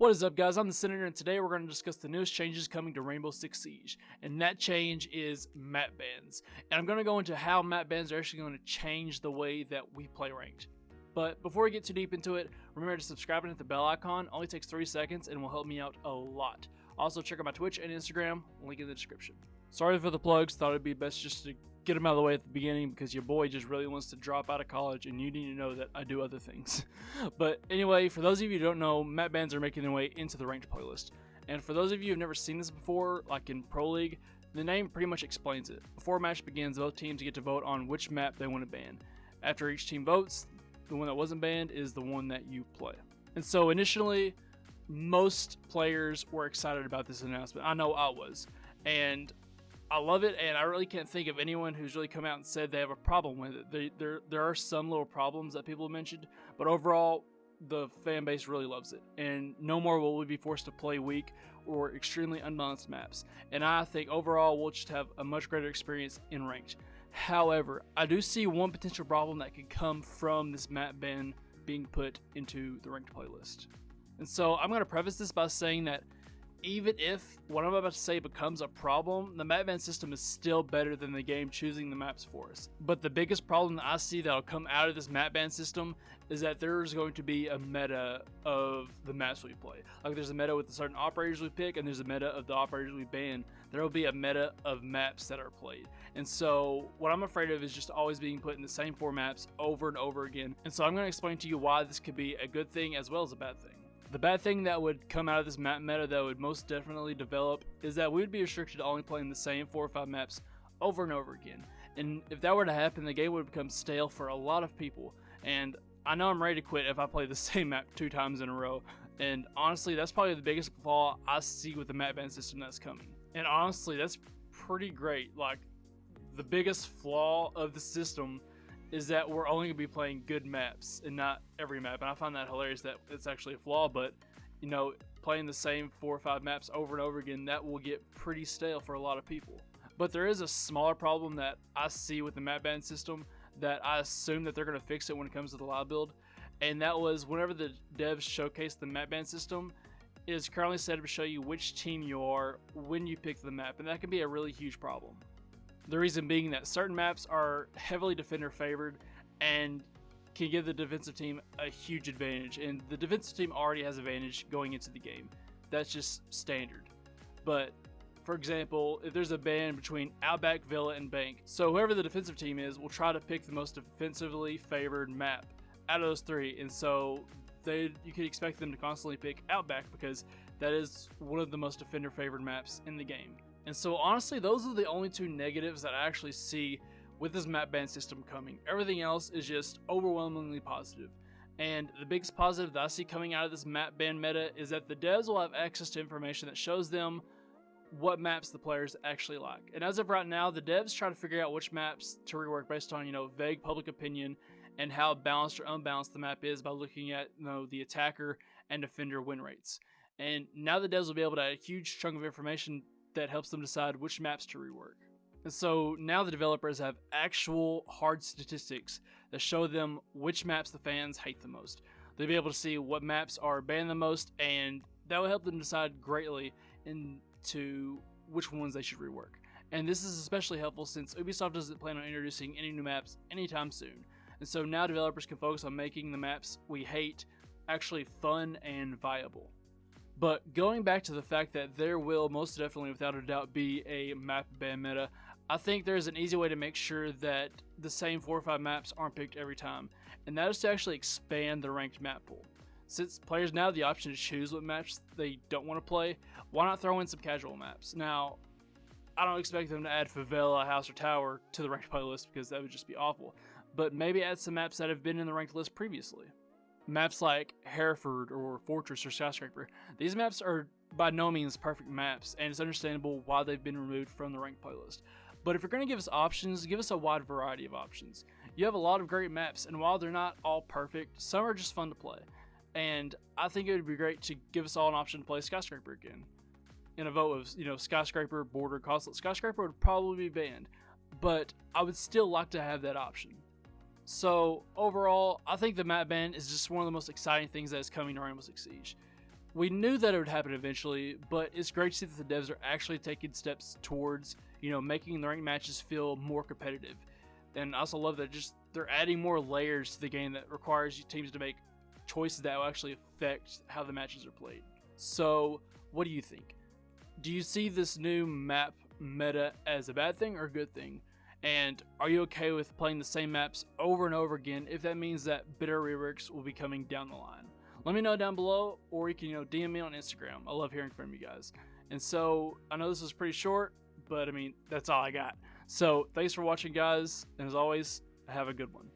What is up, guys? I'm the Senator, and today we're going to discuss the newest changes coming to Rainbow Six Siege, and that change is map bans. And I'm going to go into how map bans are actually going to change the way that we play ranked. But before we get too deep into it, remember to subscribe and hit the bell icon. It only takes 3 seconds and will help me out a lot. Also, check out my Twitch and Instagram, link in the description. Sorry for the plugs, thought it'd be best just to get them out of the way at the beginning because your boy just really wants to drop out of college and you need to know that I do other things. But anyway, for those of you who don't know, map bans are making their way into the ranked playlist. And for those of you who've never seen this before, like in Pro League, the name pretty much explains it. Before a match begins, both teams get to vote on which map they want to ban. After each team votes, the one that wasn't banned is the one that you play. And so initially, most players were excited about this announcement. I know I was. And I love it, and I really can't think of anyone who's really come out and said they have a problem with it. There are some little problems that people have mentioned, but overall, the fan base really loves it. And no more will we be forced to play weak or extremely unbalanced maps. And I think overall, we'll just have a much greater experience in ranked. However, I do see one potential problem that could come from this map ban being put into the ranked playlist. And so I'm going to preface this by saying that even if what I'm about to say becomes a problem, the map ban system is still better than the game choosing the maps for us. But the biggest problem that I see that will come out of this map ban system is that there's going to be a meta of the maps we play. Like there's a meta with the certain operators we pick, and there's a meta of the operators we ban. There will be a meta of maps that are played. And so what I'm afraid of is just always being put in the same 4 maps over and over again. And so I'm going to explain to you why this could be a good thing as well as a bad thing. The bad thing that would come out of this map meta that would most definitely develop is that we would be restricted to only playing the same 4 or 5 maps over and over again. And if that were to happen, the game would become stale for a lot of people. And I know I'm ready to quit if I play the same map 2 times in a row. And honestly, that's probably the biggest flaw I see with the map ban system that's coming. And honestly, that's pretty great. Like, the biggest flaw of the system is that we're only going to be playing good maps and not every map. And I find that hilarious that it's actually a flaw, but you know, playing the same 4 or 5 maps over and over again, that will get pretty stale for a lot of people. But there is a smaller problem that I see with the map ban system that I assume that they're going to fix it when it comes to the live build. And that was whenever the devs showcase the map ban system, it is currently set up to show you which team you are when you pick the map. And that can be a really huge problem. The reason being that certain maps are heavily defender favored and can give the defensive team a huge advantage. And the defensive team already has advantage going into the game. That's just standard. But for example, if there's a ban between Outback, Villa, and Bank, so whoever the defensive team is will try to pick the most defensively favored map out of those 3. And so you could expect them to constantly pick Outback because that is one of the most defender favored maps in the game. And so honestly, those are the only 2 negatives that I actually see with this map ban system coming. Everything else is just overwhelmingly positive. And the biggest positive that I see coming out of this map ban meta is that the devs will have access to information that shows them what maps the players actually like. And as of right now, the devs try to figure out which maps to rework based on, vague public opinion and how balanced or unbalanced the map is by looking at, the attacker and defender win rates. And now the devs will be able to add a huge chunk of information that helps them decide which maps to rework. And so now the developers have actual hard statistics that show them which maps the fans hate the most. They'll be able to see what maps are banned the most, and that will help them decide greatly into which ones they should rework. And this is especially helpful since Ubisoft doesn't plan on introducing any new maps anytime soon. And so now developers can focus on making the maps we hate actually fun and viable. But going back to the fact that there will most definitely, without a doubt, be a map ban meta, I think there's an easy way to make sure that the same 4 or 5 maps aren't picked every time, and that is to actually expand the ranked map pool. Since players now have the option to choose what maps they don't want to play, why not throw in some casual maps? Now, I don't expect them to add Favela, House, or Tower to the ranked playlist because that would just be awful, but maybe add some maps that have been in the ranked list previously. Maps like Hereford or Fortress or Skyscraper, these maps are by no means perfect maps, and it's understandable why they've been removed from the ranked playlist. But if you're going to give us options, give us a wide variety of options. You have a lot of great maps, and while they're not all perfect, some are just fun to play. And I think it would be great to give us all an option to play Skyscraper again. In a vote of, Skyscraper, Border, Consulate, Skyscraper would probably be banned, but I would still like to have that option. So overall, I think the map ban is just one of the most exciting things that is coming to Rainbow Six Siege. We knew that it would happen eventually, but it's great to see that the devs are actually taking steps towards, making the ranked matches feel more competitive. And I also love that they're adding more layers to the game that requires teams to make choices that will actually affect how the matches are played. So, what do you think? Do you see this new map meta as a bad thing or a good thing? And are you okay with playing the same maps over and over again if that means that better reworks will be coming down the line? Let me know down below, or you can DM me on Instagram. I love hearing from you guys. And so, I know this is pretty short, but I mean, that's all I got. So, thanks for watching, guys, and as always, have a good one.